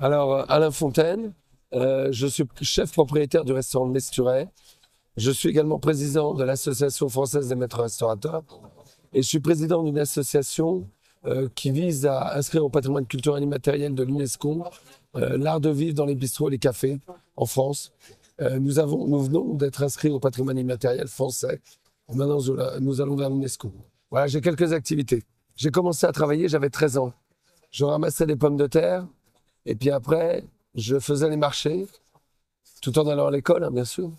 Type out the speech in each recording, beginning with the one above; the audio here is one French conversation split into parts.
Alain Fontaine, je suis chef propriétaire du restaurant de Mesturet. Je suis également président de l'Association française des maîtres restaurateurs et je suis président d'une association qui vise à inscrire au patrimoine culturel immatériel de l'UNESCO l'art de vivre dans les bistrots et les cafés en France. Nous venons d'être inscrits au patrimoine immatériel français. Maintenant, nous allons vers l'UNESCO. Voilà, j'ai quelques activités. J'ai commencé à travailler, j'avais 13 ans. Je ramassais des pommes de terre. Et puis après, je faisais les marchés, tout en allant à l'école, hein, bien sûr.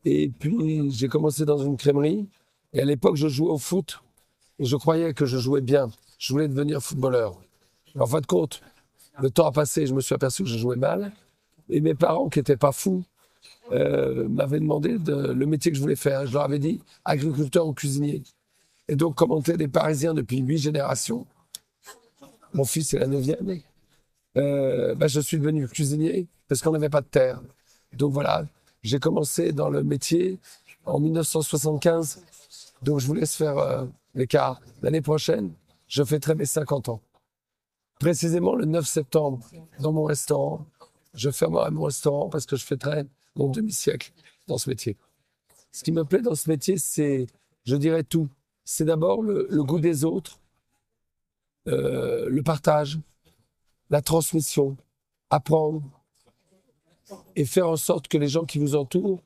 Et puis, j'ai commencé dans une crèmerie. Et à l'époque, je jouais au foot. Et je croyais que je jouais bien. Je voulais devenir footballeur. En fin de compte, le temps a passé, je me suis aperçu que je jouais mal. Et mes parents, qui n'étaient pas fous, m'avaient demandé le métier que je voulais faire. Je leur avais dit agriculteur ou cuisinier. Et donc, comme on était des Parisiens depuis 8 générations, mon fils est la 9e, je suis devenu cuisinier parce qu'on n'avait pas de terre. Donc voilà, j'ai commencé dans le métier en 1975. Donc je vous laisse faire l'écart. L'année prochaine, je fêterai mes 50 ans. Précisément le 9 septembre, dans mon restaurant, je fermerai mon restaurant parce que je fêterai mon demi-siècle dans ce métier. Ce qui me plaît dans ce métier, c'est, je dirais tout. C'est d'abord le goût des autres, le partage, la transmission, apprendre et faire en sorte que les gens qui vous entourent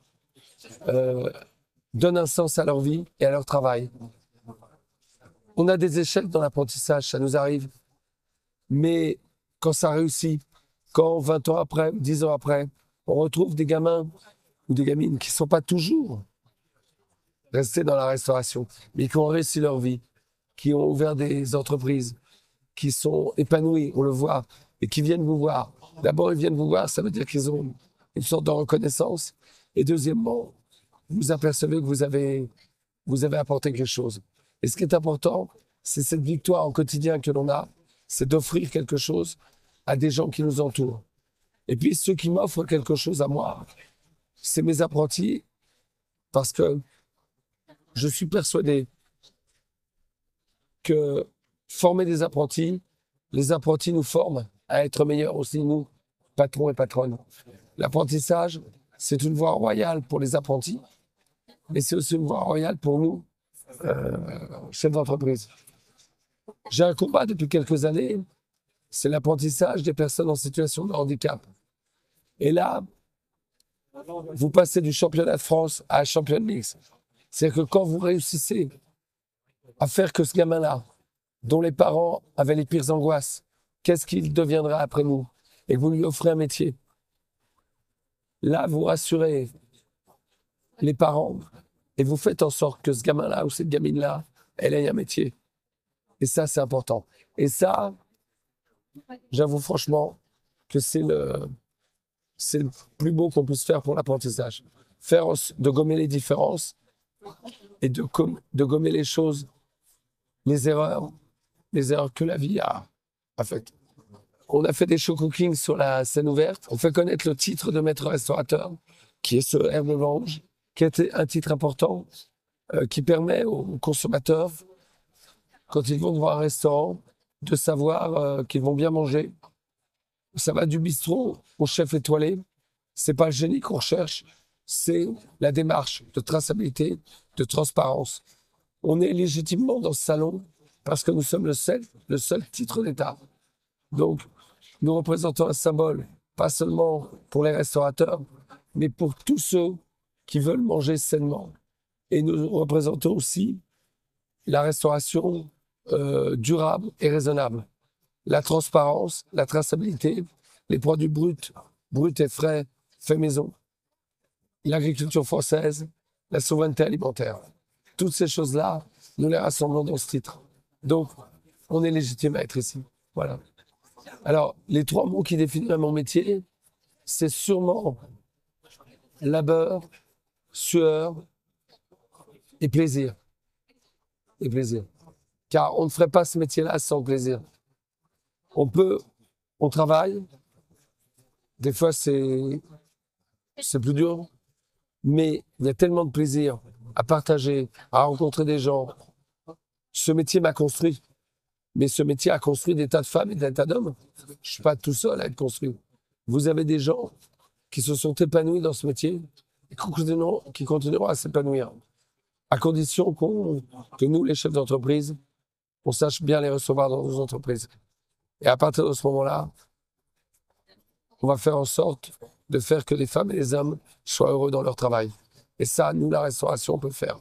donnent un sens à leur vie et à leur travail. On a des échecs dans l'apprentissage, ça nous arrive. Mais quand ça réussit, quand 20 ans après, 10 ans après, on retrouve des gamins ou des gamines qui ne sont pas toujours restés dans la restauration, mais qui ont réussi leur vie, qui ont ouvert des entreprises, qui sont épanouis, on le voit, et qui viennent vous voir. D'abord, ils viennent vous voir, ça veut dire qu'ils ont une sorte de reconnaissance. Et deuxièmement, vous apercevez que vous avez apporté quelque chose. Et ce qui est important, c'est cette victoire au quotidien que l'on a, c'est d'offrir quelque chose à des gens qui nous entourent. Et puis, ceux qui m'offrent quelque chose à moi, c'est mes apprentis, parce que je suis persuadé que former des apprentis, les apprentis nous forment à être meilleurs aussi, nous, patrons et patronnes. L'apprentissage, c'est une voie royale pour les apprentis, mais c'est aussi une voie royale pour nous, chefs d'entreprise. J'ai un combat depuis quelques années, c'est l'apprentissage des personnes en situation de handicap. Et là, vous passez du championnat de France à la Champions League. C'est-à-dire que quand vous réussissez à faire que ce gamin-là, dont les parents avaient les pires angoisses, qu'est-ce qu'il deviendra après nous, et que vous lui offrez un métier, là, vous rassurez les parents et vous faites en sorte que ce gamin-là ou cette gamine-là, elle ait un métier. Et ça, c'est important. Et ça, j'avoue franchement que c'est le plus beau qu'on puisse faire pour l'apprentissage. De gommer les différences et de gommer les choses, les erreurs que la vie a faites. On a fait des show cooking sur la scène ouverte. On fait connaître le titre de maître restaurateur, qui est ce Herbe Blanche, qui est un titre important, qui permet aux consommateurs, quand ils vont devant un restaurant, de savoir qu'ils vont bien manger. Ça va du bistrot au chef étoilé. C'est pas le génie qu'on recherche, c'est la démarche de traçabilité, de transparence. On est légitimement dans ce salon parce que nous sommes le seul titre d'État. Donc, nous représentons un symbole, pas seulement pour les restaurateurs, mais pour tous ceux qui veulent manger sainement. Et nous représentons aussi la restauration durable et raisonnable. La transparence, la traçabilité, les produits bruts et frais, faits maison, l'agriculture française, la souveraineté alimentaire. Toutes ces choses-là, nous les rassemblons dans ce titre. Donc, on est légitime à être ici. Voilà. Alors, les 3 mots qui définissent mon métier, c'est sûrement labeur, sueur et plaisir. Et plaisir. Car on ne ferait pas ce métier-là sans plaisir. On travaille, des fois c'est plus dur, mais il y a tellement de plaisir à partager, à rencontrer des gens. Ce métier m'a construit. Mais ce métier a construit des tas de femmes et des tas d'hommes. Je ne suis pas tout seul à être construit. Vous avez des gens qui se sont épanouis dans ce métier et qui continueront à s'épanouir. À condition que nous, les chefs d'entreprise, on sache bien les recevoir dans nos entreprises. Et à partir de ce moment-là, on va faire en sorte de faire que les femmes et les hommes soient heureux dans leur travail. Et ça, nous, la restauration, on peut le faire.